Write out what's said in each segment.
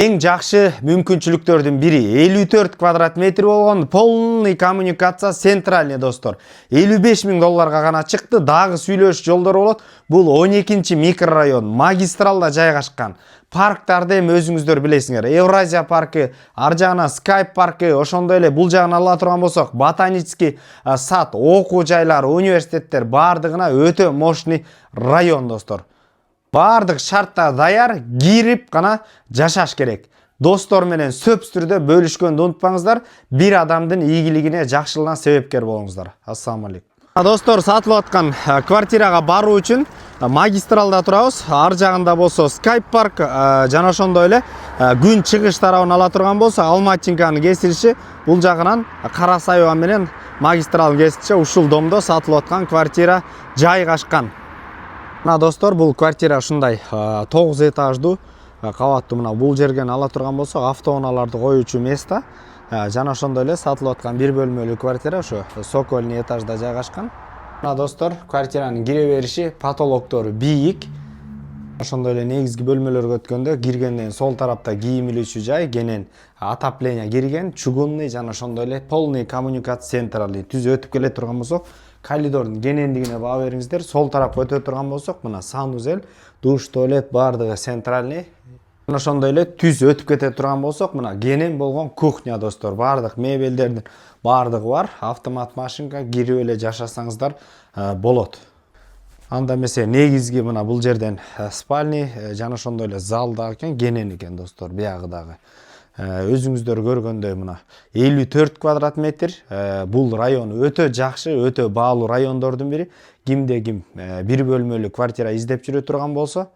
Эң жакшы мүмкүнчүлүктөрдүн бири 54 квадрат метр болгон полный коммуникация центральный достор. 55 000 долларга гана чыкты. Дагы сүйлөш жолдору болот. Бул 12 микрорайон магистралда жайгашкан. Парктарды эми өзүңүздөр билесиңер. Евразия паркы, ар жагына Skype паркы, ошондой эле бул жагын ала турган болсок, ботанический сад, окуу жайлар, университеттер бардыгына өтө мощный район достор. Бардык шарттар даяр, кирип гана жашаш керек. Достор менен сөпстүрдө бөлүшкөндү унутпаңыздар. Бир адамдын ийгилигине, жакшылыгына себепкер болуңуздар. Ассаламу алейкум. Достор, сатылып аткан квартирага баруу үчүн магистралда турабыз. Ар жагында болсо Skype парк, жана ошондой эле күн чыгыш тарабын ала турган болсо Алматинканын кесилиши, бул жагынан Кара Сайыба менен магистралдын кесилиши ушул домдо сатылып аткан квартира жайгашкан. Мына достор, бул квартира ушундай 9 этаждуу кабаттуу. Мына бул жерден ала турган болсок, автоунааларды коюучу место жана ошондой эле сатылып аткан бир бөлмөлүү квартира ушу Сокольный этажда жайгашкан. Мына достор, квартиранын кире бериши, потолоктору бийик. Ошондой эле негизги бөлмөлөргө өткөндө киргенден сол тарапта кийим илүүчү жай, кенен отопление кирген, чугунный жана ошондой эле полный коммуникация центральный түз өтүп келе турган болсок, коридордун кенендигине баа бериңиздер. Сол тарапка өтө турган болсок, мына санузел, душ, туалет бардыгы центральный. Ошондой эле түз өтүп кете турган болсок, мына кенен болгон кухня достор. Бардык мебелдердин бардыгы бар. Автомат машинка кирип эле жашасаңыздар болот. Анда эмесе негизги мына бул жерден спальный жана ошондой эле зал дагы экен, кенен экен достор, биягы дагы. Өзүңүздөр көргөндөй мына 54 квадрат метр. Бул район өтө жакшы, өтө баалуу райондордун бири. Кимде ким бир бөлмөлүү квартира издеп жүрө турган болсо,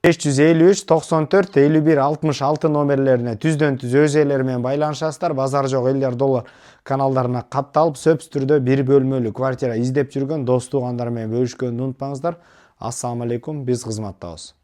553 94 51 66 номерлерине түздөн түз өз ээлери менен байланышасыздар. Базар жок элдер доллар каналдарына катталып, сөпстүрдө бир бөлмөлүү квартира издеп жүргөн дос туугандар менен бөлүшкөндү унутпаңыздар. Ассаламу алейкум, биз кызматтабыз.